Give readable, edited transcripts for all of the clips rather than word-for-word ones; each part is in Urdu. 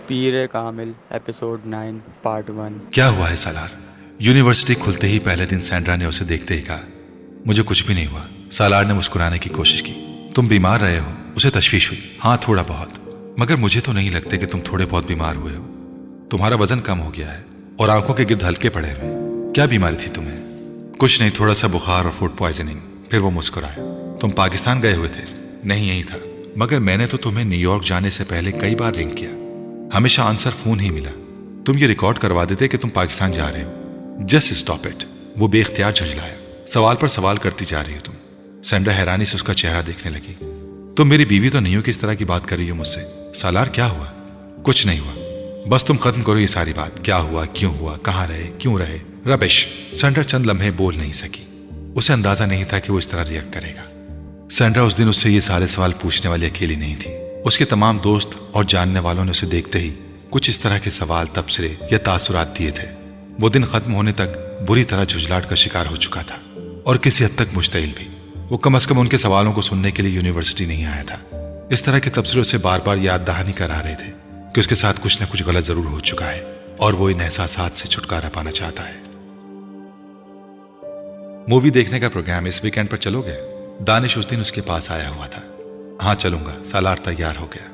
Peer Kamil episode 9 part 1۔ کیا ہوا ہے سالار؟ یونیورسٹی کھلتے ہی پہلے دن سینڈرا نے اسے دیکھتے ہی کہا مجھے کچھ بھی نہیں ہوا۔ سالار نے مسکرانے کی کوشش کی۔ تم بیمار رہے ہو؟ اسے تشویش ہوئی۔ ہاں تھوڑا بہت، مگر مجھے تو نہیں لگتے کہ تم تھوڑے بہت بیمار ہوئے ہو۔ تمہارا وزن کم ہو گیا ہے اور آنکھوں کے گرد ہلکے پڑے ہوئے۔ کیا بیماری تھی تمہیں؟ کچھ نہیں، تھوڑا سا بخار اور فوڈ پوائزننگ۔ پھر وہ مسکرایا۔ تم پاکستان گئے ہوئے تھے؟ نہیں، یہی تھا، مگر میں نے تو تمہیں نیو یارک جانے سے پہلے کئی بار رنگ کیا، ہمیشہ آنسر فون ہی ملا۔ تم یہ ریکارڈ کروا دیتے کہ تم پاکستان جا رہے ہو۔ Just stop it. وہ بے اختیار جھنجھلایا۔ سوال پر سوال کرتی جا رہی ہو تم۔ سینڈرا حیرانی سے اس کا چہرہ دیکھنے لگی۔ تم میری بیوی تو نہیں ہو کہ اس طرح کی بات کر رہی ہو مجھ سے؟ سالار کیا ہوا؟ کچھ نہیں ہوا، بس تم ختم کرو یہ ساری بات۔ کیا ہوا، کیوں ہوا، کہاں رہے، کیوں رہے؟ ربش۔ سینڈرا چند لمحے بول نہیں سکی۔ اسے اندازہ نہیں تھا کہ وہ اس طرح ریئیکٹ کرے گا۔ سینڈرا اس دن اس سے یہ سارے سوال پوچھنے والی اکیلی نہیں تھی۔ اس کے تمام دوست اور جاننے والوں نے اسے دیکھتے ہی کچھ اس طرح کے سوال، تبصرے یا تاثرات دیے تھے۔ وہ دن ختم ہونے تک بری طرح جھجلاہٹ کا شکار ہو چکا تھا، اور کسی حد تک مشتعل بھی۔ وہ کم از کم ان کے سوالوں کو سننے کے لیے یونیورسٹی نہیں آیا تھا۔ اس طرح کے تبصرے اسے بار بار یاد دہانی کرا رہے تھے کہ اس کے ساتھ کچھ نہ کچھ غلط ضرور ہو چکا ہے، اور وہ ان احساسات سے چھٹکارا پانا چاہتا ہے۔ مووی دیکھنے کا پروگرام اس ویکینڈ پر چلو گے؟ دانش اس دن اس کے پاس آیا ہوا تھا۔ ہاں چلوں گا، سالار تیار ہو گیا۔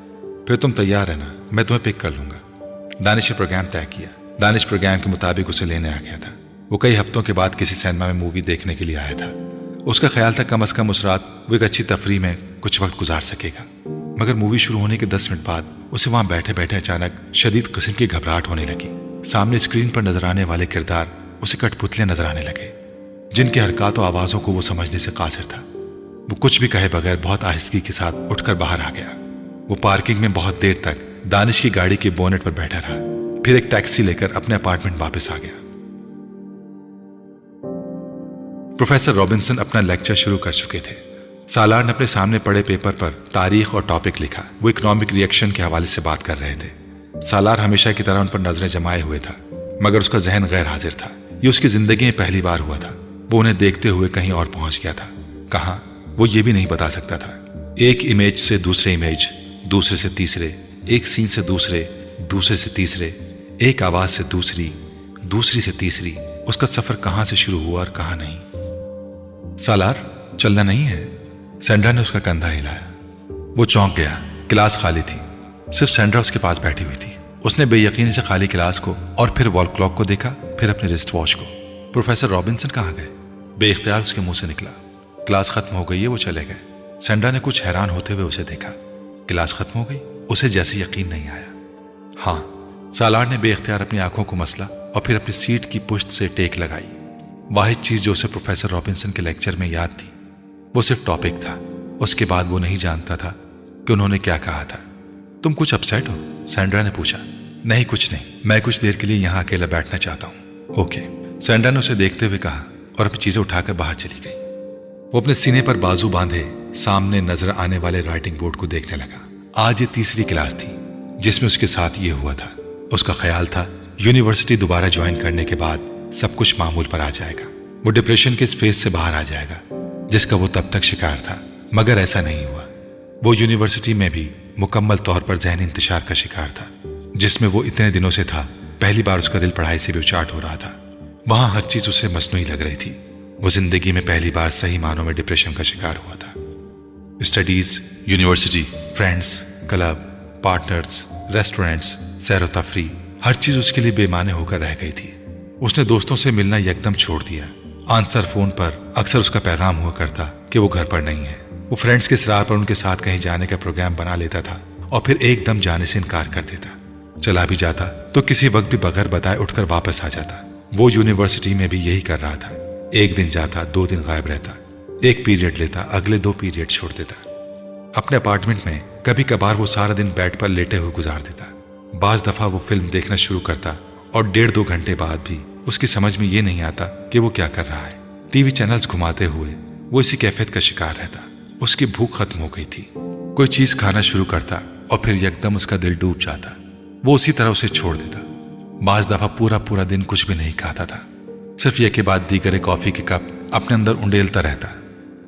پھر تم تیار رہنا، میں تمہیں پک کر لوں گا۔ دانش نے پروگرام طے کیا۔ دانش پروگرام کے مطابق اسے لینے آ گیا تھا۔ وہ کئی ہفتوں کے بعد کسی سینما میں مووی دیکھنے کے لیے آیا تھا۔ اس کا خیال تھا کم از کم اس رات وہ ایک اچھی تفریح میں کچھ وقت گزار سکے گا، مگر مووی شروع ہونے کے 10 منٹ بعد اسے وہاں بیٹھے بیٹھے اچانک شدید قسم کی گھبراہٹ ہونے لگی۔ سامنے اسکرین پر نظر آنے والے کردار اسے کٹ پتلے نظر آنے لگے، جن کے حرکات و آوازوں کو وہ سمجھنے سے قاصر تھا۔ وہ کچھ بھی کہے بغیر بہت آہستگی کے ساتھ اٹھ کر باہر آ گیا۔ وہ پارکنگ میں بہت دیر تک دانش کی گاڑی کے بونٹ پر بیٹھا رہا، پھر ایک ٹیکسی لے کر اپنے اپارٹمنٹ واپس آ گیا۔ پروفیسر رابنسن اپنا لیکچر شروع کر چکے تھے۔ سالار نے اپنے سامنے پڑے پیپر پر تاریخ اور ٹاپک لکھا۔ وہ اکنامک ری ایکشن کے حوالے سے بات کر رہے تھے۔ سالار ہمیشہ کی طرح ان پر نظریں جمائے ہوئے تھا، مگر اس کا ذہن غیر حاضر تھا۔ یہ اس کی زندگی میں پہلی بار ہوا تھا۔ وہ انہیں دیکھتے ہوئے کہیں اور پہنچ گیا تھا۔ کہاں، وہ یہ بھی نہیں بتا سکتا تھا۔ ایک امیج سے دوسرے امیج، دوسرے سے تیسرے، ایک سین سے دوسرے، دوسرے سے تیسرے، ایک آواز سے دوسری، دوسری سے تیسری۔ اس کا سفر کہاں سے شروع ہوا اور کہاں نہیں۔ سالار چلنا نہیں ہے؟ سینڈرا نے اس کا کندھا ہلایا۔ وہ چونک گیا۔ کلاس خالی تھی، صرف سینڈرا اس کے پاس بیٹھی ہوئی تھی۔ اس نے بے یقینی سے خالی کلاس کو اور پھر وال کلاک کو دیکھا، پھر اپنے رسٹ واچ کو۔ پروفیسر رابنسن کہاں گئے؟ بے اختیار اس کے منہ سے نکلا۔ کلاس ختم ہو گئی ہے، وہ چلے گئے۔ سینڈرا نے کچھ حیران ہوتے ہوئے اسے دیکھا۔ کلاس ختم ہو گئی؟ اسے جیسے یقین نہیں آیا۔ ہاں، سالار نے بے اختیار اپنی آنکھوں کو مسلا اور پھر اپنی سیٹ کی پشت سے ٹیک لگائی۔ واحد چیز جو اسے پروفیسر رابنسن کے لیکچر میں یاد تھی وہ صرف ٹاپک تھا۔ اس کے بعد وہ نہیں جانتا تھا کہ انہوں نے کیا کہا تھا۔ تم کچھ اپسیٹ ہو؟ سینڈرا نے پوچھا۔ نہیں کچھ نہیں، میں کچھ دیر کے لیے یہاں اکیلا بیٹھنا چاہتا ہوں۔ اوکے، سینڈرا نے اسے دیکھتے ہوئے کہا اور اپنی چیزیں اٹھا کر باہر چلی گئی۔ وہ اپنے سینے پر بازو باندھے سامنے نظر آنے والے رائٹنگ بورڈ کو دیکھنے لگا۔ آج یہ تیسری کلاس تھی جس میں اس کے ساتھ یہ ہوا تھا۔ اس کا خیال تھا یونیورسٹی دوبارہ جوائن کرنے کے بعد سب کچھ معمول پر آ جائے گا، وہ ڈپریشن کے اس فیز سے باہر آ جائے گا جس کا وہ تب تک شکار تھا، مگر ایسا نہیں ہوا۔ وہ یونیورسٹی میں بھی مکمل طور پر ذہنی انتشار کا شکار تھا، جس میں وہ اتنے دنوں سے تھا۔ پہلی بار اس کا دل پڑھائی سے بھی اچاٹ ہو رہا تھا۔ وہاں ہر چیز اسے مصنوعی لگ رہی تھی۔ وہ زندگی میں پہلی بار صحیح معنوں میں ڈپریشن کا شکار ہوا تھا۔ Studies, university, friends, club, partners, restaurants, سیر و تفریح، ہر چیز اس کے لیے بے معنی ہو کر رہ گئی تھی۔ اس نے دوستوں سے ملنا یکدم چھوڑ دیا۔ آنسر فون پر اکثر اس کا پیغام ہوا کرتا کہ وہ گھر پر نہیں ہے۔ وہ فرینڈز کے اصرار پر ان کے ساتھ کہیں جانے کا پروگرام بنا لیتا تھا اور پھر ایک دم جانے سے انکار کر دیتا۔ چلا بھی جاتا تو کسی وقت بھی بغیر بتائے اٹھ کر واپس آ جاتا۔ وہ یونیورسٹی میں بھی یہی کر رہا تھا۔ ایک دن جاتا، 2 دن غائب رہتا، ایک پیریڈ لیتا، اگلے 2 پیریڈ چھوڑ دیتا۔ اپنے اپارٹمنٹ میں کبھی کبھار وہ سارا دن بیڈ پر لیٹے ہوئے گزار دیتا۔ بعض دفعہ وہ فلم دیکھنا شروع کرتا اور 1.5-2 گھنٹے بعد بھی اس کی سمجھ میں یہ نہیں آتا کہ وہ کیا کر رہا ہے۔ ٹی وی چینلز گھماتے ہوئے وہ اسی کیفیت کا شکار رہتا۔ اس کی بھوک ختم ہو گئی تھی۔ کوئی چیز کھانا شروع کرتا اور پھر یکدم اس کا دل ڈوب جاتا۔ وہ اسی طرح اسے چھوڑ دیتا۔ بعض دفعہ پورا دن کچھ بھی نہیں کھاتا تھا، صرف یہ کہ بعد دیگر کافی کے کپ اپنے اندر انڈیلتا رہتا۔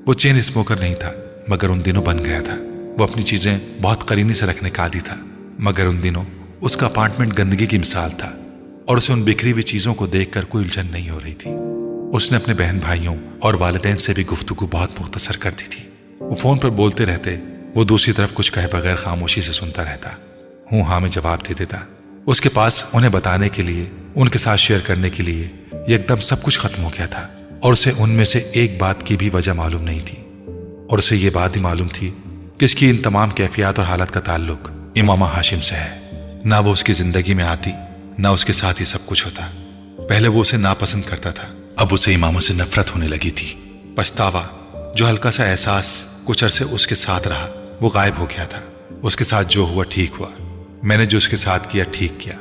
وہ چین اسموکر نہیں تھا، مگر ان دنوں بن گیا تھا۔ وہ اپنی چیزیں بہت قرینی سے رکھنے کا عادی تھا، مگر ان دنوں اس کا اپارٹمنٹ گندگی کی مثال تھا اور اسے ان بکھری ہوئی چیزوں کو دیکھ کر کوئی الجھن نہیں ہو رہی تھی۔ اس نے اپنے بہن بھائیوں اور والدین سے بھی گفتگو بہت مختصر کر دی تھی۔ وہ فون پر بولتے رہتے، وہ دوسری طرف کچھ کہے بغیر خاموشی سے سنتا رہتا، ہوں ہاں میں جواب دے دیتا۔ اس کے پاس انہیں بتانے کے لیے، ان کے ساتھ شیئر کرنے کے لیے ایک دم سب کچھ ختم ہو گیا تھا، اور اسے ان میں سے ایک بات کی بھی وجہ معلوم نہیں تھی، اور اسے یہ بات بھی معلوم تھی کہ اس کی ان تمام کیفیات اور حالت کا تعلق امامہ ہاشم سے ہے۔ نہ وہ اس کی زندگی میں آتی، نہ اس کے ساتھ یہ سب کچھ ہوتا۔ پہلے وہ اسے ناپسند کرتا تھا، اب اسے امامہ سے نفرت ہونے لگی تھی۔ پچھتاوا، جو ہلکا سا احساس کچھ عرصے اس کے ساتھ رہا، وہ غائب ہو گیا تھا۔ اس کے ساتھ جو ہوا ٹھیک ہوا، میں نے جو اس کے ساتھ کیا ٹھیک کیا،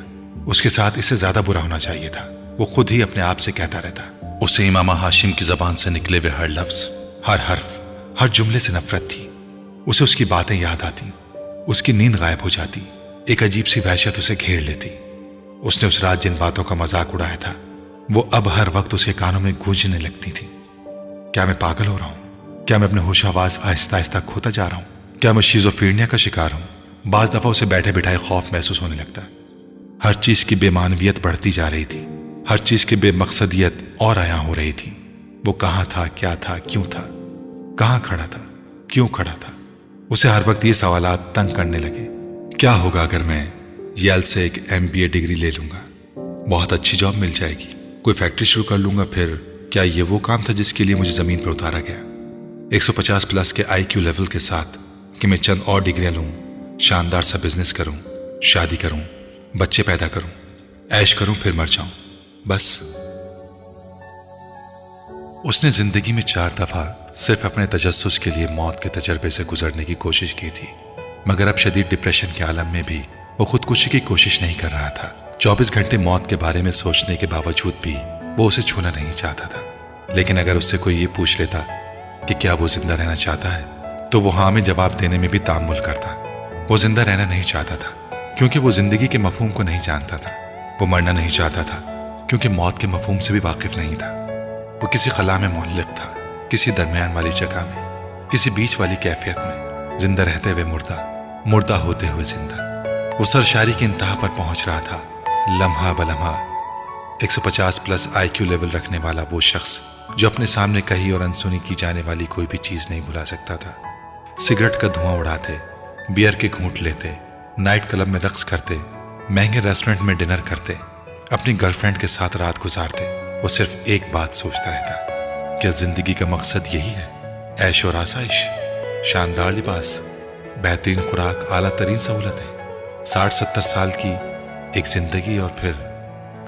اس کے ساتھ اس سے زیادہ برا ہونا چاہیے تھا، وہ خود ہی اپنے آپ سے کہتا رہتا۔ اسے امامہ ہاشم کی زبان سے نکلے ہوئے ہر لفظ، ہر حرف، ہر جملے سے نفرت تھی۔ اسے اس کی باتیں یاد آتی، اس کی نیند غائب ہو جاتی، ایک عجیب سی وحشت اسے گھیر لیتی۔ اس نے اس رات جن باتوں کا مذاق اڑایا تھا، وہ اب ہر وقت اسے کانوں میں گونجنے لگتی تھی۔ کیا میں پاگل ہو رہا ہوں؟ کیا میں اپنے ہوش آواز آہستہ آہستہ کھوتا جا رہا ہوں؟ کیا میں شیزوفرینیا کا شکار ہوں؟ بعض دفعہ اسے بیٹھے بٹھائے خوف محسوس ہونے لگتا۔ ہر چیز کی بے معنویت بڑھتی جا رہی تھی، ہر چیز کی بے مقصدیت اور عیاں ہو رہی تھی۔ وہ کہاں تھا، کیا تھا، کیوں تھا، کہاں کھڑا تھا، کیوں کھڑا تھا؟ اسے ہر وقت یہ سوالات تنگ کرنے لگے۔ کیا ہوگا اگر میں ییل سے ایک MBA ڈگری لے لوں گا؟ بہت اچھی جاب مل جائے گی، کوئی فیکٹری شروع کر لوں گا، پھر کیا یہ وہ کام تھا جس کے لیے مجھے زمین پر اتارا گیا؟ 150+ کے IQ لیول کے ساتھ کہ میں چند اور ڈگریاں لوں، شاندار سا بزنس کروں، شادی کروں، بچے پیدا کروں، عیش کروں، پھر مر جاؤں، بس۔ اس نے زندگی میں 4 دفعہ صرف اپنے تجسس کے لیے موت کے تجربے سے گزرنے کی کوشش کی تھی، مگر اب شدید ڈپریشن کے عالم میں بھی وہ خودکشی کی کوشش نہیں کر رہا تھا۔ 24 گھنٹے موت کے بارے میں سوچنے کے باوجود بھی وہ اسے چھونا نہیں چاہتا تھا۔ لیکن اگر اس سے کوئی یہ پوچھ لیتا کہ کیا وہ زندہ رہنا چاہتا ہے، تو وہ ہاں میں جواب دینے میں بھی تامل کرتا۔ وہ زندہ رہنا نہیں چاہتا تھا کیونکہ وہ زندگی کے مفہوم کو نہیں جانتا تھا۔ وہ مرنا نہیں چاہتا تھا کیونکہ موت کے مفہوم سے بھی واقف نہیں تھا۔ وہ کسی خلا میں معلق تھا، کسی درمیان والی جگہ میں، کسی بیچ والی کیفیت میں، زندہ رہتے ہوئے مردہ، مردہ ہوتے ہوئے زندہ۔ وہ سرشاری کی انتہا پر پہنچ رہا تھا، لمحہ بلمحہ۔ 150+ IQ لیول رکھنے والا وہ شخص جو اپنے سامنے کہی اور انسنی کی جانے والی کوئی بھی چیز نہیں بھلا سکتا تھا۔ سگریٹ کا دھواں اڑاتے، بیئر کے گھونٹ لیتے، نائٹ کلب میں رقص کرتے، مہنگے ریسٹورنٹ میں ڈنر کرتے، اپنی گرل فرینڈ کے ساتھ رات گزارتے، وہ صرف ایک بات سوچتا رہتا، کیا زندگی کا مقصد یہی ہے؟ عیش اور آسائش، شاندار لباس، بہترین خوراک، اعلیٰ ترین سہولتیں، 60-70 سال کی ایک زندگی، اور پھر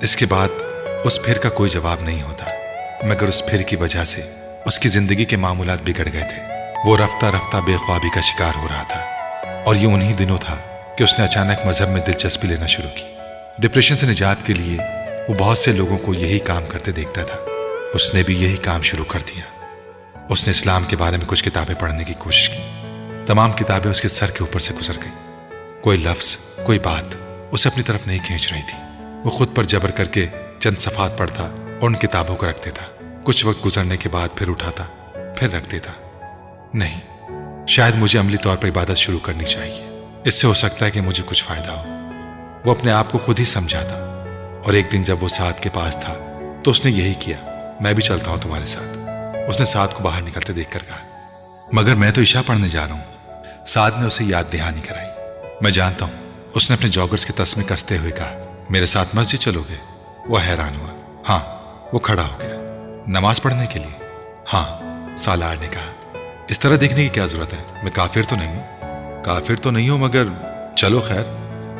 اس کے بعد اس پھر کا کوئی جواب نہیں ہوتا، مگر اس پھر کی وجہ سے اس کی زندگی کے معمولات بگڑ گئے تھے۔ وہ رفتہ رفتہ بے خوابی کا شکار ہو رہا تھا، اور یہ انہی دنوں تھا کہ اس نے اچانک مذہب میں دلچسپی لینا شروع کی۔ ڈپریشن سے نجات کے لیے وہ بہت سے لوگوں کو یہی کام کرتے دیکھتا تھا، اس نے بھی یہی کام شروع کر دیا۔ اس نے اسلام کے بارے میں کچھ کتابیں پڑھنے کی کوشش کی، تمام کتابیں اس کے سر کے اوپر سے گزر گئیں، کوئی لفظ، کوئی بات اسے اپنی طرف نہیں کھینچ رہی تھی۔ وہ خود پر جبر کر کے چند صفحات پڑھتا اور ان کتابوں کو رکھ دیتا، کچھ وقت گزرنے کے بعد پھر اٹھاتا، پھر رکھ دیتا۔ نہیں، شاید مجھے عملی طور پر عبادت شروع کرنی چاہیے، اس سے ہو سکتا ہے کہ مجھے کچھ فائدہ ہو۔ وہ اپنے آپ کو خود ہی سمجھاتا، اور ایک دن جب وہ سعد کے پاس تھا تو اس نے یہی کیا، میں بھی چلتا ہوں تمہارے ساتھ۔ اس نے سعد کو باہر نکلتے دیکھ کر کہا، مگر میں تو عشاء پڑھنے جا رہا ہوں۔ سعد نے اسے یاد دہانی کرائی۔ میں جانتا ہوں، اس نے اپنے جاگرز کے تسمے کستے ہوئے کہا، میرے ساتھ مسجد چلو گے؟ وہ حیران ہوا۔ ہاں۔ وہ کھڑا ہو گیا۔ نماز پڑھنے کے لیے؟ ہاں، سالار نے کہا۔ اس طرح دیکھنے کی کیا ضرورت ہے؟ میں کافر تو نہیں ہوں۔ کافر تو نہیں ہوں، مگر چلو خیر،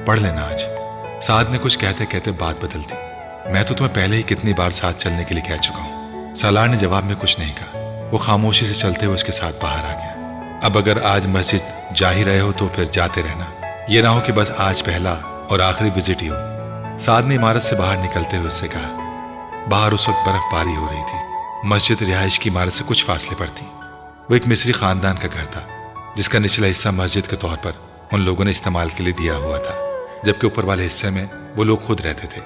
پڑھ لینا آج۔ سعد نے کچھ کہتے کہتے بات بدل دی۔ میں تو تمہیں پہلے ہی کتنی بار ساتھ چلنے کے لیے کہہ چکا ہوں۔ سالار نے جواب میں کچھ نہیں کہا، وہ خاموشی سے چلتے ہوئے اس کے ساتھ باہر آ گیا۔ اب اگر آج مسجد جا ہی رہے ہو تو پھر جاتے رہنا، یہ نہ ہو کہ بس آج پہلا اور آخری وزٹ ہی ہو۔ سعد نے عمارت سے باہر نکلتے ہوئے اس سے کہا۔ باہر اس وقت برف باری ہو رہی تھی۔ مسجد رہائش کی عمارت سے کچھ فاصلے پر تھی۔ وہ ایک مصری خاندان کا گھر تھا، جس کا نچلا حصہ مسجد کے طور پر ان لوگوں نے استعمال کے لیے دیا ہوا تھا، جبکہ اوپر والے حصے میں وہ لوگ خود رہتے تھے۔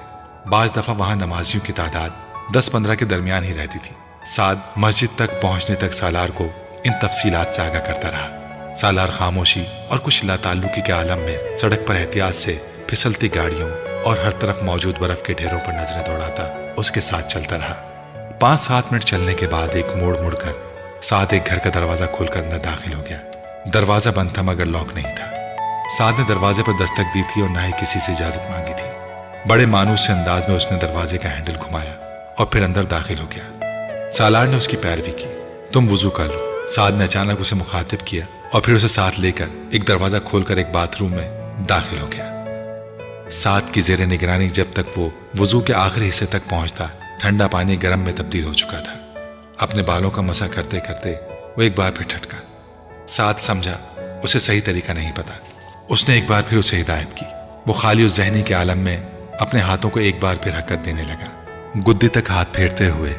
بعض دفعہ وہاں نمازیوں کی تعداد 10-15 کے درمیان ہی رہتی تھی۔ سعد مسجد تک پہنچنے تک سالار کو ان تفصیلات سے آگاہ کرتا رہا۔ سالار خاموشی اور کچھ لا تعلقی کے عالم میں سڑک پر احتیاط سے پھسلتی گاڑیوں اور ہر طرف موجود برف کے ڈھیروں پر نظریں دوڑاتا اس کے ساتھ چلتا رہا۔ 5-7 منٹ چلنے کے بعد ایک موڑ مڑ کر سعد ایک گھر کا دروازہ کھول کر اندر داخل ہو گیا۔ دروازہ بند تھا مگر لاک نہیں تھا۔ سعد نے دروازے پر دستک دی تھی اور نہ ہی کسی سے اجازت مانگی تھی۔ بڑے مانوس سے انداز میں اس نے دروازے کا ہینڈل گھمایا اور پھر اندر داخل ہو گیا۔ سالار نے اس کی پیروی کی۔ تم وضو کر لو، سعد نے اچانک اسے مخاطب کیا اور پھر اسے ساتھ لے کر ایک دروازہ کھول کر ایک باتھ روم میں داخل ہو گیا۔ سعد کی زیر نگرانی جب تک وہ وضو کے آخری حصے تک پہنچتا ٹھنڈا پانی گرم میں تبدیل ہو چکا تھا۔ اپنے بالوں کا مسح کرتے کرتے وہ ایک بار پھر ٹھٹکا۔ سعد سمجھا اسے صحیح طریقہ نہیں پتا۔ اس نے ایک بار پھر اسے ہدایت کی۔ وہ خالی اس ذہنی کے عالم میں اپنے ہاتھوں کو ایک بار پھر حرکت دینے لگا۔ گدی تک ہاتھ پھیرتے ہوئے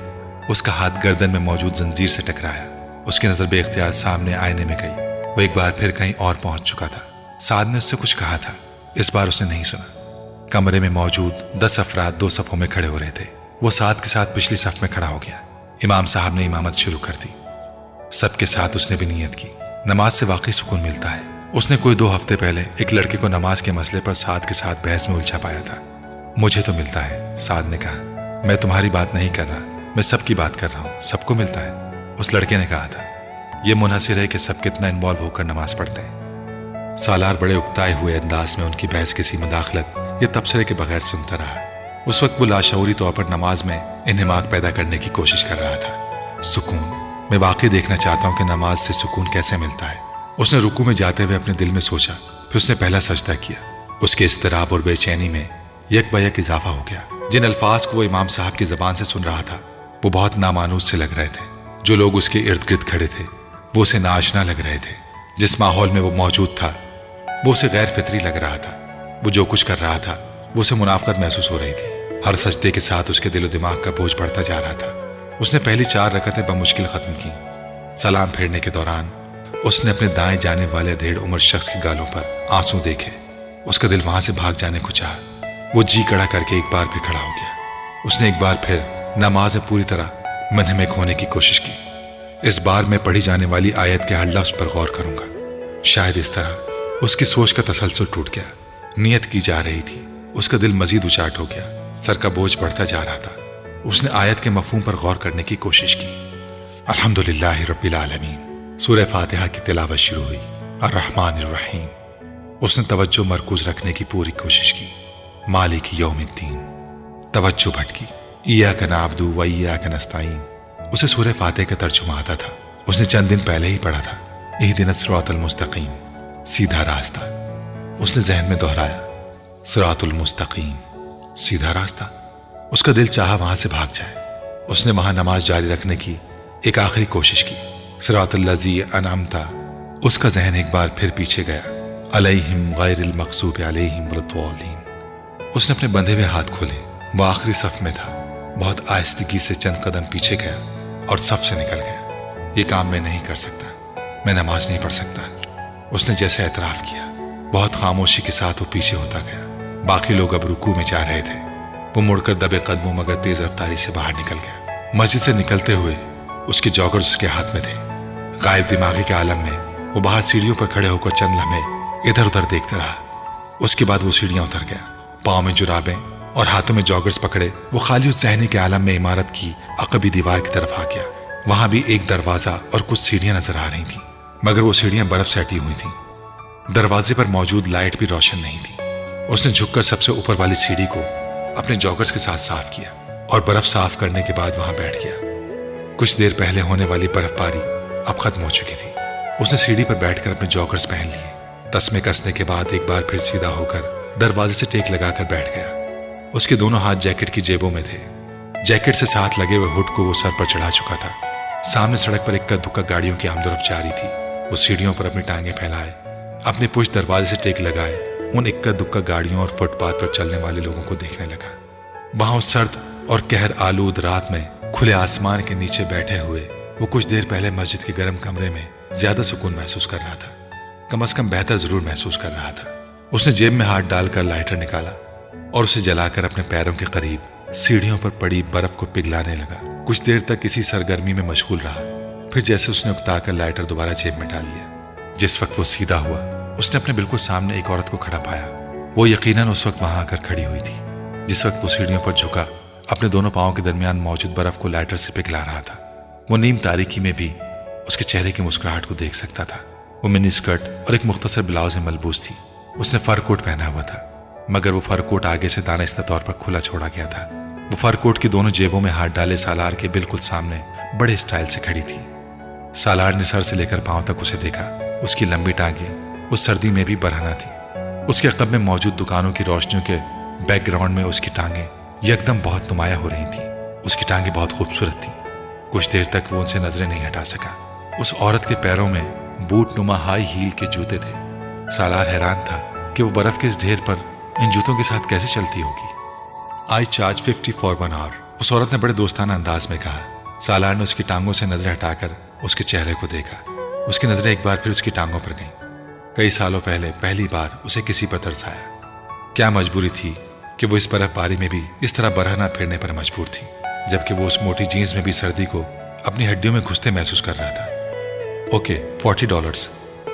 اس کا ہاتھ گردن میں موجود زنجیر سے ٹکرایا۔ اس کی نظر بے اختیار سامنے آئینے میں گئی۔ وہ ایک بار پھر کہیں اور پہنچ چکا تھا۔ سعد نے اس سے کچھ کہا تھا، اس بار اس نے نہیں سنا۔ کمرے میں موجود 10 افراد 2 صفوں میں کھڑے ہو رہے تھے۔ وہ سعد کے ساتھ پچھلی صف میں کھڑا ہو گیا۔ امام صاحب نے امامت شروع کر دی۔ سب کے ساتھ اس نے بھی نیت کی۔ نماز سے واقعی سکون ملتا ہے۔ اس نے کوئی 2 ہفتے پہلے ایک لڑکے کو نماز کے مسئلے پر سعد کے ساتھ بحث میں الجھا پایا تھا۔ مجھے تو ملتا ہے، سعد نے کہا۔ میں تمہاری بات نہیں کر رہا، میں سب کی بات کر رہا ہوں، سب کو ملتا ہے۔ اس لڑکے نے کہا تھا، یہ منحصر ہے کہ سب کتنا انوالو ہو کر نماز پڑھتے ہیں۔ سالار بڑے اکتائے ہوئے انداز میں ان کی بحث کسی مداخلت یا تبصرے کے بغیر سنتا رہا۔ اس وقت وہ لاشعوری طور پر نماز میں انہماک پیدا کرنے کی کوشش کر رہا تھا۔ سکون، میں واقعی دیکھنا چاہتا ہوں کہ نماز سے سکون کیسے ملتا ہے۔ اس نے رکوع میں جاتے ہوئے اپنے دل میں سوچا، پھر اس نے پہلا سجدہ کیا۔ اس کے اضطراب اور بے چینی میں یک بہ یک اضافہ ہو گیا۔ جن الفاظ کو وہ امام صاحب کی زبان سے سن رہا تھا وہ بہت نامانوس سے لگ رہے تھے۔ جو لوگ اس کے ارد گرد کھڑے تھے وہ اسے ناآشنا لگ رہے تھے۔ جس ماحول میں وہ موجود تھا وہ اسے غیر فطری لگ رہا تھا۔ وہ جو کچھ کر رہا تھا وہ اسے منافقت محسوس ہو رہی تھی۔ ہر سجدے کے ساتھ اس کے دل و دماغ کا بوجھ بڑھتا جا رہا تھا۔ اس نے پہلی 4 رکعتیں بمشکل ختم کی۔ سلام پھیرنے کے دوران اس نے اپنے دائیں جانب والے ادھیڑ عمر شخص کے گالوں پر آنسو دیکھے۔ اس کا دل وہاں سے بھاگ جانے کو چاہا۔ وہ جی کڑا کر کے ایک بار پھر کھڑا ہو گیا۔ اس نے ایک بار پھر نماز میں پوری طرح منہمک ہونے کی کوشش کی۔ اس بار میں پڑھی جانے والی آیت کے ہر لفظ پر غور کروں گا۔ شاید اس طرح اس کی سوچ کا تسلسل ٹوٹ گیا۔ نیت کی جا رہی تھی، اس کا دل مزید اچاٹ ہو گیا۔ سر کا بوجھ بڑھتا جا رہا تھا۔ اس نے آیت کے مفہوم پر غور کرنے کی کوشش کی۔ الحمدللہ رب العالمین، سورہ فاتحہ کی تلاوت شروع ہوئی۔ الرحمن الرحیم۔ اس نے توجہ مرکوز رکھنے کی پوری کوشش کی۔ مالک یوم الدین۔ توجہ بھٹکی۔ ایاک نعبد و ایاک نستعین۔ اسے سورہ فاتحہ کا ترجمہ آتا تھا۔ اس نے چند دن پہلے ہی پڑھا تھا۔ اہدنا الصراط المستقیم، سیدھا راستہ۔ اس نے ذہن میں دہرایا، صراط المستقیم، سیدھا راستہ۔ اس کا دل چاہا وہاں سے بھاگ جائے۔ اس نے وہاں نماز جاری رکھنے کی ایک آخری کوشش کی۔ صراط الذی انعمت۔ اس کا ذہن ایک بار پھر پیچھے گیا، علیہم غیر المغضوب علیہم ولا الضالین۔ اس نے اپنے بندھے ہوئے ہاتھ کھولے۔ وہ آخری صف میں تھا۔ بہت آہستگی سے چند قدم پیچھے گیا اور صف سے نکل گیا۔ یہ کام میں نہیں کر سکتا، میں نماز نہیں پڑھ سکتا۔ اس نے جیسے اعتراف کیا۔ بہت خاموشی کے ساتھ وہ پیچھے ہوتا گیا۔ باقی لوگ اب رکوع میں جا رہے تھے۔ وہ مڑ کر دبے قدموں مگر تیز رفتاری سے باہر نکل گیا۔ مسجد سے نکلتے ہوئے اس کے جاگرز اس کے ہاتھ میں تھے۔ غائب دماغی کے عالم میں وہ باہر سیڑھیوں پر کھڑے ہو کر چند لمحے ادھر ادھر دیکھتا رہا۔ اس کے بعد وہ سیڑھیاں اتر گیا۔ پاؤں میں جرابیں اور ہاتھوں میں جاگرز پکڑے وہ خالی اس ذہنی کے عالم میں عمارت کی عقبی دیوار کی طرف آ گیا۔ وہاں بھی ایک دروازہ اور کچھ سیڑھیاں نظر آ رہی تھیں، مگر وہ سیڑھیاں برف سے ہٹی ہوئی تھیں۔ دروازے پر موجود لائٹ بھی روشن نہیں تھی۔ اس نے جھک کر سب سے اوپر والی سیڑھی کو اپنے جاگرز کے ساتھ صاف کیا اور برف صاف کرنے کے بعد وہاں بیٹھ گیا۔ کچھ دیر پہلے ہونے والی برف باری اب ختم ہو چکی تھی۔ اس نے سیڑھی پر بیٹھ کر اپنے جاگرز پہن لیے۔ تسمے کسنے کے بعد ایک بار پھر سیدھا ہو کر دروازے سے ٹیک لگا کر بیٹھ گیا۔ اس کے دونوں ہاتھ جیکٹ کی جیبوں میں تھے۔ جیکٹ سے ساتھ لگے ہوئے ہڈ کو وہ سر پر چڑھا چکا تھا۔ سامنے سڑک پر اکا دکا گاڑیوں کی آمد و رفت جاری تھی۔ وہ سیڑھیوں پر اپنی ٹانگیں پھیلائے، اپنے پشت دروازے سے ٹیک لگائے ان اکا دکا گاڑیوں اور فٹ پاتھ پر چلنے والے لوگوں کو دیکھنے لگا۔ وہاں اس سرد اور قہر آلود رات میں کھلے آسمان کے نیچے بیٹھے ہوئے وہ کچھ دیر پہلے مسجد کے گرم کمرے میں زیادہ سکون محسوس کر رہا تھا۔ کم از کم بہتر ضرور محسوس کر رہا تھا۔ اس نے جیب میں ہاتھ ڈال کر لائٹر نکالا اور اسے جلا کر اپنے پیروں کے قریب سیڑھیوں پر پڑی برف کو پگھلانے لگا۔ کچھ دیر تک اسی سرگرمی میں مشغول رہا، پھر جیسے اس نے اکتا کر لائٹر دوبارہ جیب میں ڈال لیا۔ جس وقت وہ سیدھا ہوا اس نے اپنے بالکل سامنے ایک عورت کو کھڑا پایا۔ وہ یقیناً اس وقت وہاں آ کر کھڑی ہوئی تھی جس وقت وہ سیڑھیوں پر جھکا اپنے دونوں پاؤں کے درمیان موجود برف کو لائٹر سے پگھلا رہا تھا۔ وہ نیم تاریکی میں بھی اس کے چہرے کی مسکراہٹ کو دیکھ سکتا تھا۔ وہ منی اسکرٹ اور ایک مختصر بلاؤز میں ملبوس تھی۔ اس نے فر کوٹ پہنا ہوا تھا، مگر وہ فر کوٹ آگے سے دانستہ طور پر کھلا چھوڑا گیا تھا۔ وہ فر کوٹ کی دونوں جیبوں میں ہاتھ ڈالے سالار کے بالکل سامنے بڑے اسٹائل سے کھڑی تھی۔ سالار نے سر سے لے کر پاؤں تک اسے دیکھا۔ اس کی لمبی ٹانگیں اس سردی میں بھی برہنہ تھی۔ اس کے عقب میں موجود دکانوں کی روشنیوں کے بیک گراؤنڈ میں اس کی ٹانگیں یکدم بہت نمایاں ہو رہی تھیں۔ اس کی ٹانگیں بہت خوبصورت تھیں۔ کچھ دیر تک وہ ان سے نظریں نہیں ہٹا سکا۔ اس عورت کے پیروں میں بوٹ نما ہائی ہیل کے جوتے تھے۔ سالار حیران تھا کہ وہ برف کے اس ڈھیر پر ان جوتوں کے ساتھ کیسے چلتی ہوگی۔ I charge 50 for 1 hour، اس عورت نے بڑے دوستانہ انداز میں کہا۔ سالار نے اس کی ٹانگوں سے نظریں ہٹا کر اس کے چہرے کو دیکھا۔ اس کی نظریں ایک بار پھر اس کی ٹانگوں پر گئیں۔ کئی سالوں پہلے پہلی بار اسے کسی پر ترس آیا۔ کیا مجبوری تھی کہ وہ اس برف باری میں بھی اس طرح برہنہ پھرنے پر مجبور تھی، جبکہ وہ اس موٹی جینز میں بھی سردی کو اپنی ہڈیوں میں گھستے محسوس کر رہا تھا۔ اوکے $40۔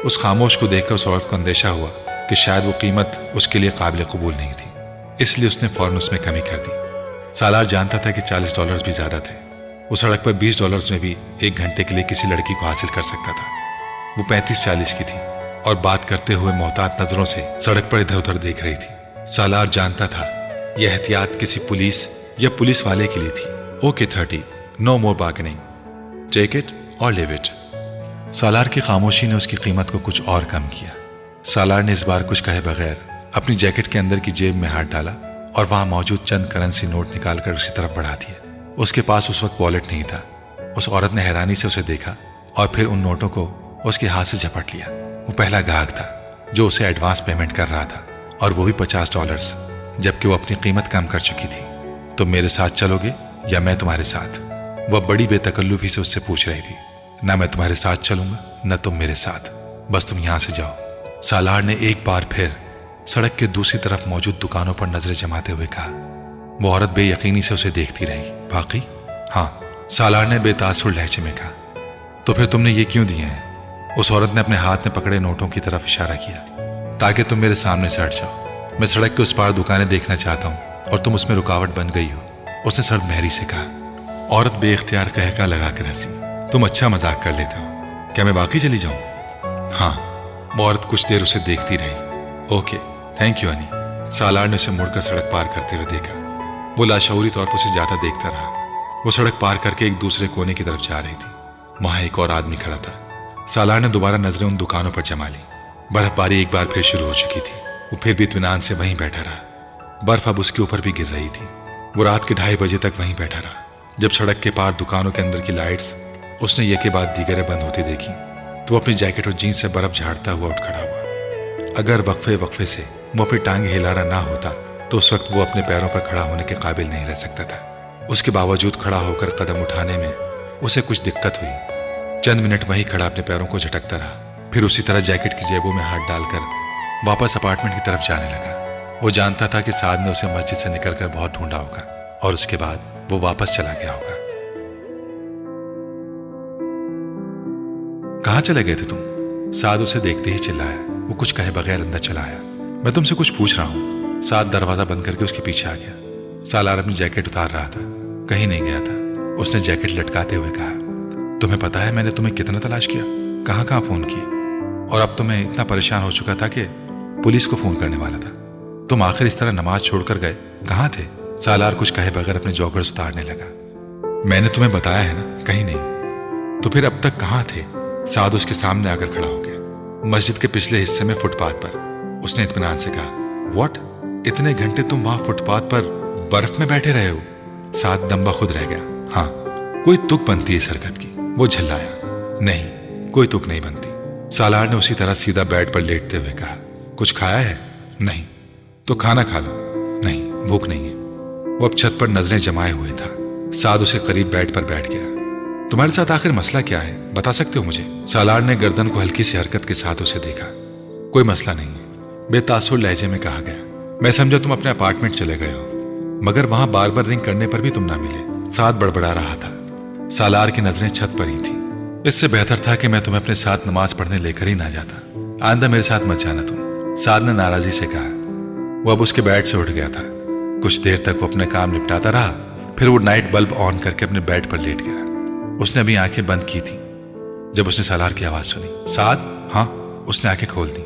اس خاموش کو دیکھ کر اس عورت کو اندیشہ ہوا کہ شاید وہ قیمت اس کے لیے قابل قبول نہیں تھی، اس لیے اس نے فوراً اس میں کمی کر دی۔ سالار جانتا تھا کہ $40 بھی زیادہ تھے۔ وہ سڑک پر $20 میں بھی 1 گھنٹے کے لیے کسی لڑکی کو حاصل کر سکتا تھا۔ وہ 35-40 کی تھی اور بات کرتے ہوئے محتاط نظروں سے سڑک پر ادھر ادھر دیکھ رہی تھی۔ سالار جانتا تھا یہ احتیاط کسی پولیس یا پولیس والے کے لیے تھی۔ Okay 30، no more bargaining, take it or leave it. سالار کی خاموشی نے اس کی قیمت کو کچھ اور کم کیا۔ سالار نے اس بار کچھ کہے بغیر اپنی جیکٹ کے اندر کی جیب میں ہاتھ ڈالا اور وہاں موجود چند کرنسی نوٹ نکال کر اس کی طرف بڑھا دیے۔ اس کے پاس اس وقت والیٹ نہیں تھا۔ اس عورت نے حیرانی سے اسے دیکھا اور پھر ان نوٹوں کو اس کے ہاتھ سے جھپٹ لیا۔ وہ پہلا گاہک تھا جو اسے ایڈوانس پیمنٹ کر رہا تھا، اور وہ بھی $50، جبکہ وہ اپنی قیمت کم کر چکی تھی۔ تم میرے ساتھ چلو گے یا میں تمہارے ساتھ؟ وہ بڑی بے تکلفی سے اس سے پوچھ رہی تھی۔ نہ میں تمہارے ساتھ چلوں گا نہ تم میرے ساتھ، بس تم یہاں سے جاؤ۔ سالار نے ایک بار پھر سڑک کے دوسری طرف موجود دکانوں پر نظریں جماتے ہوئے کہا۔ وہ عورت بے یقینی سے اسے دیکھتی رہی۔ واقعی؟ ہاں، سالار نے بے تاثر لہجے میں کہا۔ تو پھر تم نے یہ کیوں دیے ہیں؟ اس عورت نے اپنے ہاتھ میں پکڑے نوٹوں کی طرف اشارہ کیا۔ تاکہ تم میرے سامنے سے ہٹ جاؤ۔ میں سڑک کے اس پار دکانیں دیکھنا چاہتا ہوں اور تم اس میں رکاوٹ بن گئی ہو، اس نے سر مہری سے کہا۔ عورت بے اختیار قہقہ لگا کر ہنسی۔ تم اچھا مذاق کر لیتے ہو، کیا میں باقی چلی جاؤں؟ ہاں۔ وہ عورت کچھ دیر اسے دیکھتی رہی۔ Okay, thank you honey. Salar نے اسے مڑ کر سڑک پار کرتے ہوئے دیکھا۔ وہ لاشعوری طور پر اسے جاتا دیکھتا رہا۔ وہ سڑک پار کر کے ایک دوسرے کونے کی طرف جا رہی تھی۔ وہاں ایک اور آدمی کھڑا تھا۔ سالار نے دوبارہ نظریں ان دکانوں پر جما لی۔ برف باری ایک بار پھر شروع ہو چکی تھی۔ وہ پھر بھی اطمینان سے وہیں بیٹھا رہا۔ برف اب اس کے اوپر بھی گر رہی تھی۔ وہ رات کے 2:30 بجے تک وہیں بیٹھا رہا۔ جب سڑک کے پار دکانوں کے اندر کی لائٹس اس نے یکے بعد دیگرے بند ہوتی دیکھی تو وہ اپنی جیکٹ اور جینس سے برف جھاڑتا ہوا اٹھ کھڑا ہوا۔ اگر وقفے سے وہ اپنی ٹانگ ہلا رہا نہ ہوتا تو اس وقت وہ اپنے پیروں پر کھڑا ہونے کے قابل نہیں رہ سکتا تھا۔ اس کے باوجود کھڑا ہو کر قدم اٹھانے میں اسے کچھ دقت ہوئی۔ چند منٹ وہیں کھڑا اپنے پیروں کو جھٹکتا رہا، پھر اسی طرح جیکٹ کی جیبوں میں ہاتھ ڈال کر واپس اپارٹمنٹ کی طرف جانے لگا۔ وہ جانتا تھا کہ سعد نے اسے مسجد سے نکل کر بہت ڈھونڈا ہوگا اور اس کے بعد وہ واپس چلا گیا ہوگا۔ کہاں چلے گئے تھے تم؟ سعد اسے دیکھتے ہی چلایا۔ وہ کچھ کہے بغیر اندر چلا آیا۔ میں تم سے کچھ پوچھ رہا ہوں۔ سعد دروازہ بند کر کے اس کے پیچھے آ گیا۔ سالار اپنی جیکٹ اتار رہا تھا۔ کہیں نہیں گیا تھا، اس نے جیکٹ لٹکاتے ہوئے کہا۔ تمہیں پتا ہے میں نے تمہیں کتنا تلاش کیا، کہاں فون کیے، اور اب تو میں اتنا پریشان ہو چکا تھا کہ پولیس کو فون کرنے والا تھا۔ تم آخر اس طرح نماز چھوڑ کر گئے، کہاں تھے؟ سالار کچھ کہے بغیر اپنے جوگرز اتارنے لگا۔ میں نے تمہیں بتایا ہے نا، کہیں نہیں۔ تو پھر اب تک کہاں تھے؟ سعد اس کے سامنے آ کر کھڑا ہو گیا۔ مسجد کے پچھلے حصے میں فٹ پاتھ پر، اس نے اطمینان سے کہا۔ واٹ؟ اتنے گھنٹے تم وہاں فٹ پاتھ پر برف میں بیٹھے رہے ہو؟ سعد دم بخود رہ گیا۔ ہاں، کوئی تک بنتی ہے اس حرکت کی؟ وہ جھلایا۔ نہیں، کوئی تک نہیں بنتی۔ سالار نے اسی طرح سیدھا بیڈ پر لیٹتے ہوئے کہا۔ کچھ کھایا ہے؟ نہیں۔ تو کھانا کھا لو۔ نہیں، بھوک نہیں ہے۔ وہ اب چھت پر نظریں جمائے ہوئے تھا۔ سعد اسے قریب بیڈ پر بیٹھ گیا۔ تمہارے ساتھ آخر مسئلہ کیا ہے، بتا سکتے ہو مجھے؟ سالار نے گردن کو ہلکی سی حرکت کے ساتھ اسے دیکھا۔ کوئی مسئلہ نہیں ہے، بے تاثر لہجے میں کہا گیا۔ میں سمجھا تم اپنے اپارٹمنٹ چلے گئے ہو، مگر وہاں بار بار رنگ کرنے پر بھی تم نہ ملے۔ سعد بڑبڑا رہا تھا۔ سالار کی نظریں چھت پر ہی تھیں۔ اس سے بہتر تھا کہ میں تمہیں اپنے ساتھ نماز پڑھنے لے کر ہی نہ جاتا۔ آئندہ میرے ساتھ مت جانا تم، سعد نے ناراضی سے کہا۔ وہ اب اس کے بیڈ سے اٹھ گیا تھا. کچھ دیر تک وہ اپنے کام نپٹاتا رہا, پھر وہ نائٹ بلب آن کر کے اپنے بیڈ پر لیٹ گیا. اس نے ابھی آنکھیں بند کی تھی جب اس نے سالار کی آواز سنی. سعد. ہاں. اس نے آنکھیں کھول دی.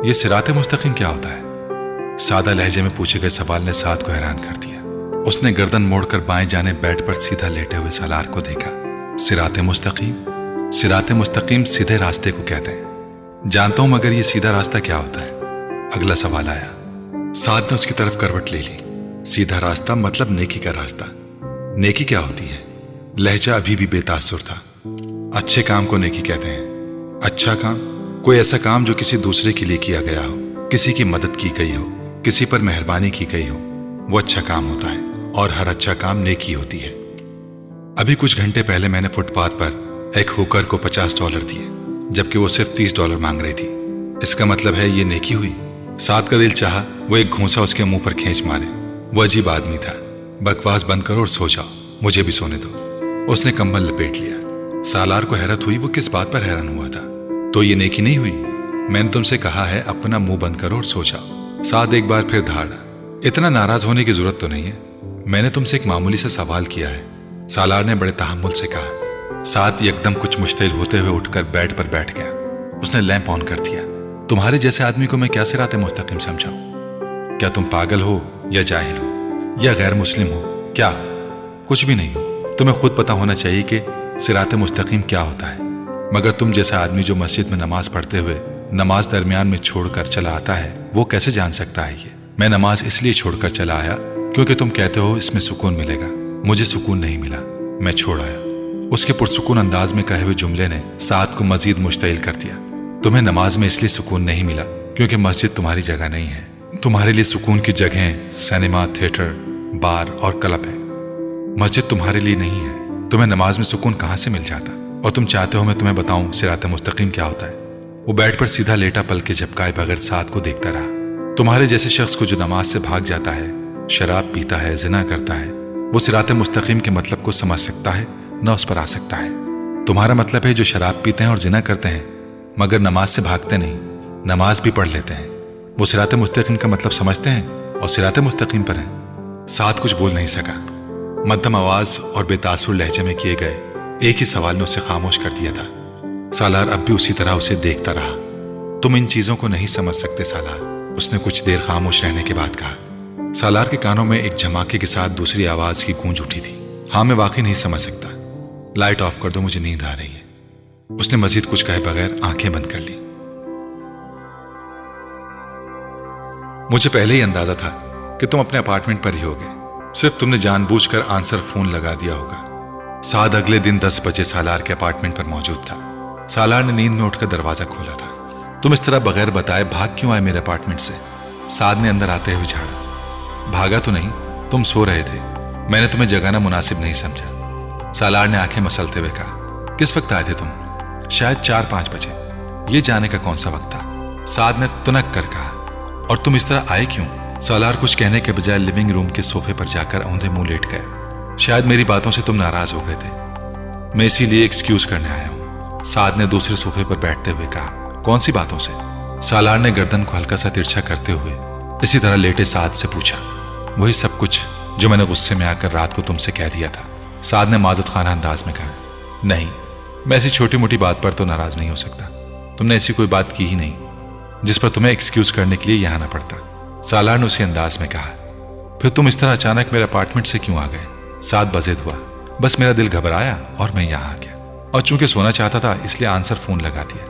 یہ صراط مستقیم کیا ہوتا ہے؟ سادہ لہجے میں پوچھے گئے سوال نے سعد کو حیران کر دیا. اس نے گردن موڑ کر بائیں جانب بیڈ پر سیدھا لیٹے ہوئے سالار کو دیکھا. صراط مستقیم؟ صراط مستقیم سیدھے راستے کو کہتے ہیں. جانتا ہوں, مگر یہ سیدھا راستہ کیا ہوتا ہے؟ اگلا سوال آیا. سعد نے اس کی طرف کروٹ لے لی. سیدھا راستہ مطلب نیکی کا راستہ. نیکی کیا ہوتی ہے؟ لہجہ ابھی بھی بے تاثر تھا. اچھے کام کو نیکی کہتے ہیں. اچھا کام؟ کوئی ایسا کام جو کسی دوسرے کے لیے کیا گیا ہو, کسی کی مدد کی گئی ہو, کسی پر مہربانی کی گئی ہو, وہ اچھا کام ہوتا ہے. اور ہر اچھا کام نیکی ہوتی ہے. ابھی کچھ گھنٹے پہلے میں نے فٹ پاتھ پر ایک ہوکر کو $50 دیے, جبکہ وہ صرف $30 مانگ رہی تھی. اس کا مطلب ہے یہ نیکی ہوئی؟ سعد کا دل چاہا وہ ایک گھونسا اس کے منہ پر کھینچ مارے. وہ عجیب آدمی تھا. بکواس بند کرو اور سو جاؤ, مجھے بھی سونے دو. اس نے کمبل لپیٹ لیا. سالار کو حیرت ہوئی وہ کس بات پر حیران ہوا تھا. تو یہ نیکی نہیں ہوئی؟ میں نے تم سے کہا ہے اپنا منہ بند کرو اور سو جاؤ. سعد ایک بار پھر دھاڑا. اتنا ناراض ہونے کی ضرورت تو نہیں ہے, میں نے تم سے ایک معمولی سے سوال کیا ہے, سالار نے بڑے تحمل سے کہا. سعد یکدم کچھ مشتعل ہوتے ہوئے اٹھ کر بیڈ پر بیٹھ گیا. اس نے لیمپ آن کر دیا. تمہارے جیسے آدمی کو میں کیا صراط مستقیم سمجھاؤں؟ کیا تم پاگل ہو یا جاہل ہو یا غیر مسلم ہو؟ کیا؟ کچھ بھی نہیں ہو. تمہیں خود پتا ہونا چاہیے کہ صراط مستقیم کیا ہوتا ہے. مگر تم جیسا آدمی جو مسجد میں نماز پڑھتے ہوئے نماز درمیان میں چھوڑ کر چلا آتا ہے, وہ کیسے جان سکتا ہے یہ؟ میں نماز اس لیے چھوڑ کر چلا آیا کیونکہ تم کہتے ہو اس میں سکون ملے گا. مجھے سکون نہیں ملا, میں چھوڑ آیا. اس کے پرسکون انداز میں کہے ہوئے جملے نے سعد کو مزید مشتعل کر دیا. تمہیں نماز میں اس لیے سکون نہیں ملا کیونکہ مسجد تمہاری جگہ نہیں ہے. تمہارے لیے سکون کی جگہیں سینما, تھیٹر, بار اور کلب ہے. مسجد تمہارے لیے نہیں ہے. تمہیں نماز میں سکون کہاں سے مل جاتا؟ اور تم چاہتے ہو میں تمہیں بتاؤں صراط مستقیم کیا ہوتا ہے؟ وہ بیڈ پر سیدھا لیٹا پل کے جھپکائے بغیر سعد کو دیکھتا رہا. تمہارے جیسے شخص کو جو نماز سے بھاگ جاتا ہے, شراب پیتا ہے, زنا کرتا ہے, وہ صراط مستقیم کے مطلب کو سمجھ سکتا ہے نہ اس پر آ سکتا ہے. تمہارا مطلب ہے جو شراب پیتے ہیں اور زنا کرتے ہیں مگر نماز سے بھاگتے نہیں, نماز بھی پڑھ لیتے ہیں, وہ صراط مستقیم کا مطلب سمجھتے ہیں اور صراط مستقیم پر ہیں. سعد کچھ بول نہیں سکا. مدھم آواز اور بے تاثر لہجے میں کیے گئے ایک ہی سوال نے اسے خاموش کر دیا تھا. سالار اب بھی اسی طرح اسے دیکھتا رہا. تم ان چیزوں کو نہیں سمجھ سکتے سالار, اس نے کچھ دیر خاموش رہنے کے بعد کہا. سالار کے کانوں میں ایک جھماکے کے ساتھ دوسری آواز کی گونج اٹھی تھی. ہاں میں واقعی نہیں سمجھ سکتا. لائٹ آف کر دو, مجھے نیند آ رہی ہے. اس نے مزید کچھ کہے بغیر آنکھیں بند کر لی. مجھے پہلے ہی اندازہ تھا کہ تم اپنے اپارٹمنٹ پر ہی ہوگے, صرف تم نے جان بوجھ کر آنسر فون لگا دیا ہوگا. سعد اگلے دن 10 بجے سالار کے اپارٹمنٹ پر موجود تھا. سالار نے نیند میں اٹھ کر دروازہ کھولا تھا. تم اس طرح بغیر بتائے بھاگ کیوں آئے میرے اپارٹمنٹ سے؟ سعد نے اندر آتے ہوئے جھاڑا. بھاگا تو نہیں, تم سو رہے تھے, میں نے تمہیں جگانا مناسب نہیں سمجھا. سالار نے آنکھیں مسلتے ہوئے کہا. کس وقت آئے تھے تم؟ شاید 4-5 بجے. یہ جانے کا کون سا وقت تھا؟ سعد نے تنک کر کہا. اور تم اس طرح آئے کیوں؟ سالار کچھ کہنے کے بجائے لیونگ روم کے صوفے پر جا کر اوندھے منہ لیٹ گئے. شاید میری باتوں سے تم ناراض ہو گئے تھے, میں اسی لیے ایکسکیوز کرنے آیا ہوں. سعد نے دوسرے صوفے پر بیٹھتے ہوئے کہا. کون سی باتوں سے؟ سالار نے گردن کو ہلکا سا ترچھا کرتے ہوئے اسی طرح لیٹے سعد سے پوچھا. وہی سب کچھ جو میں نے غصے میں آ کر رات کو تم سے کہہ دیا تھا. سعد نے معذرت خانہ انداز میں کہا. نہیں, میں ایسی چھوٹی موٹی بات پر تو ناراض نہیں ہو سکتا. تم نے ایسی کوئی بات کی ہی نہیں جس پر تمہیں ایکسکیوز کرنے کے لیے یہاں آنا پڑتا. سالار نے اسی انداز میں کہا. پھر تم اس طرح اچانک میرے اپارٹمنٹ سے کیوں آ گئے؟ سعد بزد ہوا. بس میرا دل گھبرایا اور میں یہاں آ گیا, اور چونکہ سونا چاہتا تھا اس لیے آنسر فون لگا دیا.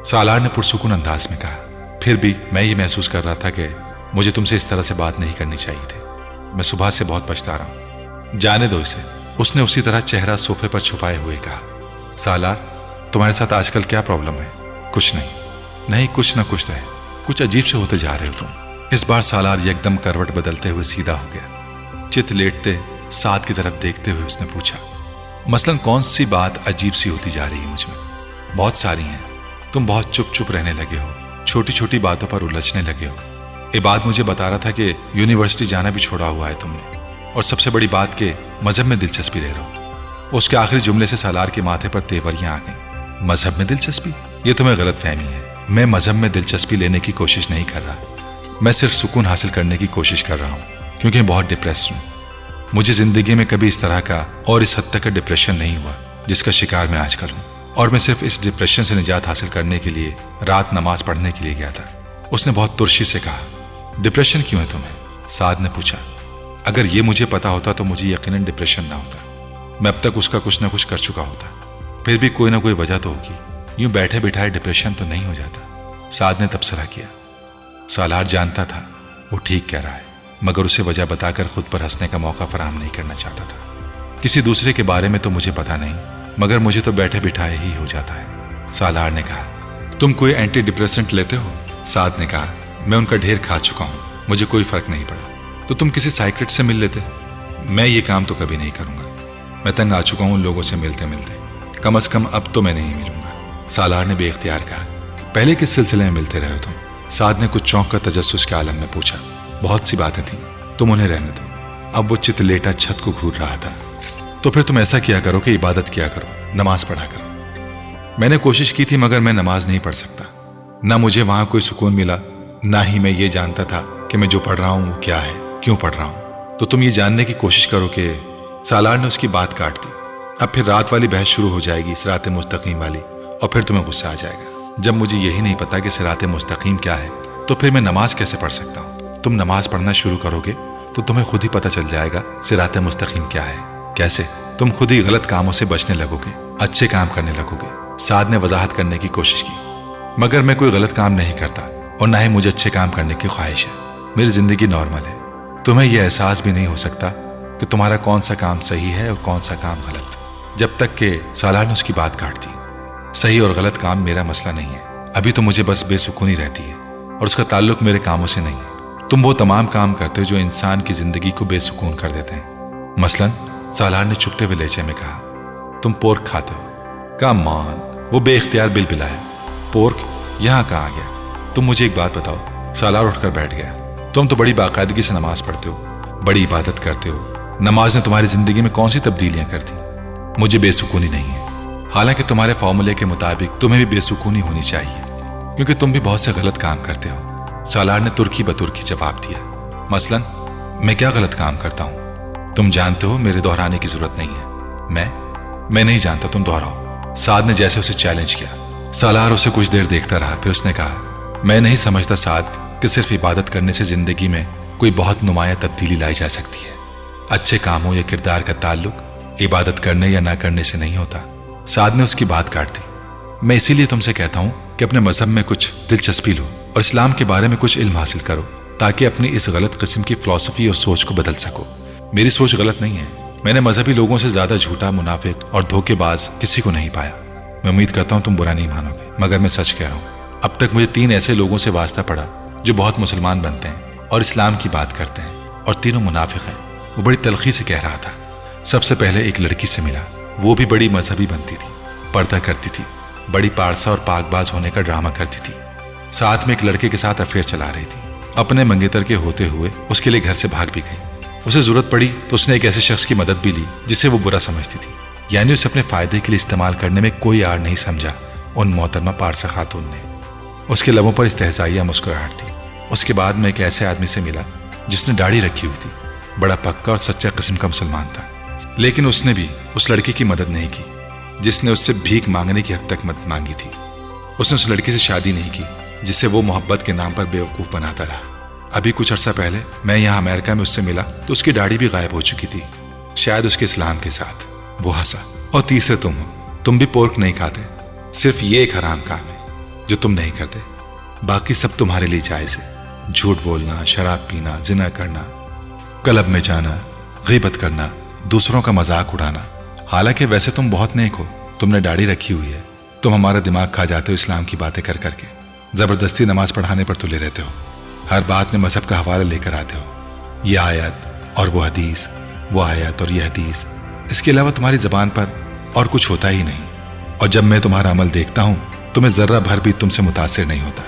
سالار نے پرسکون انداز میں کہا. پھر بھی میں یہ محسوس کر رہا تھا کہ مجھے تم سے اس طرح سے بات نہیں کرنی چاہیے تھی. میں صبح سے بہت پچھتا رہا ہوں. جانے دو اسے, اس نے اسی طرح چہرہ صوفے پر چھپائے ہوئے کہا. سالار, تمہارے ساتھ آج کل کیا پرابلم ہے؟ کچھ نہیں. نہیں, کچھ نہ کچھ ہے. کچھ عجیب سے ہوتے جا رہے ہو تم. اس بار سالار یکدم کروٹ بدلتے ہوئے سیدھا ہو گیا. چت لیٹتے سعد کی طرف دیکھتے ہوئے اس نے پوچھا. مثلاً کون سی بات عجیب سی ہوتی جا رہی ہے مجھ میں؟ بہت ساری ہیں. تم بہت چپ چپ رہنے لگے ہو, چھوٹی چھوٹی باتوں پر الجھنے لگے ہو. یہ بات مجھے بتا رہا تھا کہ یونیورسٹی جانا بھی چھوڑا ہوا ہے تم نے, اور سب سے بڑی بات کہ مذہب میں دلچسپی لے رہے ہو. اس کے آخری جملے سے سالار کے ماتھے پر تیوریاں آ گئیں. مذہب میں دلچسپی؟ یہ تمہیں غلط فہمی ہے. میں مذہب میں دلچسپی لینے کی کوشش نہیں کر رہا. میں صرف سکون حاصل کرنے کی کوشش کر رہا ہوں کیونکہ بہت ڈپریس ہوں. مجھے زندگی میں کبھی اس طرح کا اور اس حد تک کا ڈپریشن نہیں ہوا جس کا شکار میں آج کل ہوں. اور میں صرف اس ڈپریشن سے نجات حاصل کرنے کے لیے رات نماز پڑھنے کے لیے گیا تھا. اس نے بہت ترشی سے کہا, ڈپریشن کیوں ہے تمہیں؟ سعد نے پوچھا. اگر یہ مجھے پتا ہوتا تو مجھے یقیناً ڈپریشن نہ ہوتا. میں اب تک اس کا کچھ نہ کچھ کر چکا ہوتا. پھر بھی کوئی نہ کوئی وجہ تو ہوگی. یوں بیٹھے بٹھائے ڈپریشن تو نہیں ہو جاتا. سعد نے تبصرہ کیا. سالار جانتا تھا وہ ٹھیک کہہ رہا ہے, مگر اسے وجہ بتا کر خود پر ہنسنے کا موقع فراہم نہیں کرنا چاہتا تھا. کسی دوسرے کے بارے میں تو مجھے پتا نہیں, مگر مجھے تو بیٹھے بٹھائے ہی ہو جاتا ہے. سالار نے کہا. تم کوئی اینٹی ڈپریسنٹ لیتے ہو؟ سعد نے کہا. میں ان کا ڈھیر کھا چکا ہوں, مجھے کوئی فرق نہیں پڑا. تو تم کسی سائیکٹرسٹ سے مل لیتے. میں یہ کام تو کبھی نہیں کروں گا. میں تنگ آ چکا ہوں لوگوں سے ملتے ملتے. کم از کم اب تو میں نہیں ملوں گا. سالار نے بے اختیار کہا. پہلے کس سلسلے میں ملتے رہے تم؟ سعد نے کچھ چونک کر تجسس کے عالم میں پوچھا. بہت سی باتیں تھیں, تم انہیں رہنے دو. اب وہ چت لیٹا چھت کو گھور رہا تھا. تو پھر تم ایسا کیا کرو کہ عبادت کیا کرو, نماز پڑھا کرو. میں نے کوشش کی تھی مگر میں نماز نہیں پڑھ سکتا. نہ مجھے وہاں کوئی سکون ملا, نہ ہی میں یہ جانتا تھا کہ میں جو پڑھ رہا ہوں وہ کیا ہے, کیوں پڑھ رہا ہوں. تو تم یہ جاننے کی کوشش کرو کہ... سالار نے اس کی بات کاٹ دی. اب پھر رات والی بحث شروع ہو جائے گی, صراط مستقیم والی, اور پھر تمہیں غصہ آ جائے گا. جب مجھے یہی نہیں پتا کہ صراط مستقیم کیا ہے تو پھر میں نماز کیسے پڑھ سکتا ہوں؟ تم نماز پڑھنا شروع کرو گے تو تمہیں خود ہی پتہ چل جائے گا صراط مستقیم کیا ہے. کیسے؟ تم خود ہی غلط کاموں سے بچنے لگو گے, اچھے کام کرنے لگو گے. سعد نے وضاحت کرنے کی کوشش کی. مگر میں کوئی غلط کام نہیں کرتا اور نہ ہی مجھے اچھے کام کرنے کی خواہش ہے. میری زندگی نارمل ہے. تمہیں یہ احساس بھی نہیں ہو سکتا کہ تمہارا کون سا کام صحیح ہے اور کون سا کام غلط, جب تک کہ... سالار نے اس کی بات کاٹ دی. صحیح اور غلط کام میرا مسئلہ نہیں ہے. ابھی تو مجھے بس بے سکونی رہتی ہے اور اس کا تعلق میرے کاموں سے نہیں ہے. تم وہ تمام کام کرتے ہو جو انسان کی زندگی کو بے سکون کر دیتے ہیں. مثلاً سالار نے چھپتے ہوئے لہجے میں کہا, تم پورک کھاتے ہو. کام مان. وہ بے اختیار بل بلایا. پورک یہاں کہاں آ گیا؟ تم مجھے ایک بات بتاؤ. سالار اٹھ کر بیٹھ گیا. تم تو بڑی باقاعدگی سے نماز پڑھتے ہو, بڑی عبادت کرتے ہو. نماز نے تمہاری زندگی میں کون سی تبدیلیاں کر دی؟ مجھے بے سکونی نہیں ہے. حالانکہ تمہارے فارمولے کے مطابق تمہیں بھی بے سکونی ہونی چاہیے کیونکہ تم بھی بہت سے غلط کام کرتے ہو. سالار نے ترکی بترکی جواب دیا. مثلاً میں کیا غلط کام کرتا ہوں؟ تم جانتے ہو, میرے دہرانے کی ضرورت نہیں ہے. میں نہیں جانتا, تم دہراؤ. سعد نے جیسے اسے چیلنج کیا. سالار اسے کچھ دیر دیکھتا رہا, پھر اس نے کہا, میں نہیں سمجھتا سعد کہ صرف عبادت کرنے سے زندگی میں کوئی بہت نمایاں تبدیلی لائی جا سکتی ہے. اچھے کاموں یا کردار کا تعلق عبادت کرنے یا نہ کرنے سے نہیں ہوتا. سعد نے اس کی بات کاٹ دی. میں اسی لیے تم سے کہتا ہوں کہ اپنے مذہب میں کچھ دلچسپی لو اور اسلام کے بارے میں کچھ علم حاصل کرو تاکہ اپنی اس غلط قسم کی فلسفی اور سوچ کو بدل سکو. میری سوچ غلط نہیں ہے. میں نے مذہبی لوگوں سے زیادہ جھوٹا, منافق اور دھوکے باز کسی کو نہیں پایا. میں امید کرتا ہوں تم برا نہیں مانو گے, مگر میں سچ کہہ رہا ہوں. اب تک مجھے 3 ایسے لوگوں سے واسطہ پڑا جو بہت مسلمان بنتے ہیں اور اسلام کی بات کرتے ہیں, اور تینوں منافق ہیں. وہ بڑی تلخی سے کہہ رہا تھا. سب سے پہلے ایک لڑکی سے ملا. وہ بھی بڑی مذہبی بنتی تھی, پردہ کرتی تھی, بڑی پارسا اور پاک باز ہونے کا ڈرامہ کرتی تھی. ساتھ میں ایک لڑکے کے ساتھ افیئر چلا رہی تھی. اپنے منگیتر کے ہوتے ہوئے اس کے لیے گھر سے بھاگ بھی گئی. اسے ضرورت پڑی تو اس نے ایک ایسے شخص کی مدد بھی لی جسے وہ برا سمجھتی تھی. یعنی اسے اپنے فائدے کے لیے استعمال کرنے میں کوئی آڑ نہیں سمجھا ان محترمہ پارسا خاتون نے. اس کے لبوں پر استہزائیہ مسکراہٹ تھی. اس کے بعد میں ایک ایسے آدمی سے ملا جس نے داڑھی رکھی ہوئی تھی. بڑا پکا اور سچا قسم کا مسلمان تھا, لیکن اس نے بھی اس لڑکی کی مدد نہیں کی جس نے اس سے بھیک مانگنے کی حد تک مدد مانگی تھی. اس نے اس لڑکی سے شادی نہیں کی جسے وہ محبت کے نام پر بیوقوف بناتا رہا. ابھی کچھ عرصہ پہلے میں یہاں امریکہ میں اس سے ملا تو اس کی داڑھی بھی غائب ہو چکی تھی, شاید اس کے اسلام کے ساتھ. وہ ہنسا. اور تیسرے تم ہو. تم بھی پورک نہیں کھاتے. صرف یہ ایک حرام کام ہے جو تم نہیں کرتے, باقی سب تمہارے لیے جائز ہے. جھوٹ بولنا, شراب پینا, زنا کرنا, کلب میں جانا, غیبت کرنا, دوسروں کا مذاق اڑانا. حالانکہ ویسے تم بہت نیک ہو, تم نے داڑھی رکھی ہوئی ہے. تم ہمارا دماغ کھا جاتے ہو اسلام کی باتیں کر کر کے. زبردستی نماز پڑھانے پر تلے رہتے ہو. ہر بات میں مذہب کا حوالہ لے کر آتے ہو. یہ آیت اور وہ حدیث, وہ آیت اور یہ حدیث. اس کے علاوہ تمہاری زبان پر اور کچھ ہوتا ہی نہیں. اور جب میں تمہارا عمل دیکھتا ہوں تو میں ذرہ بھر بھی تم سے متاثر نہیں ہوتا.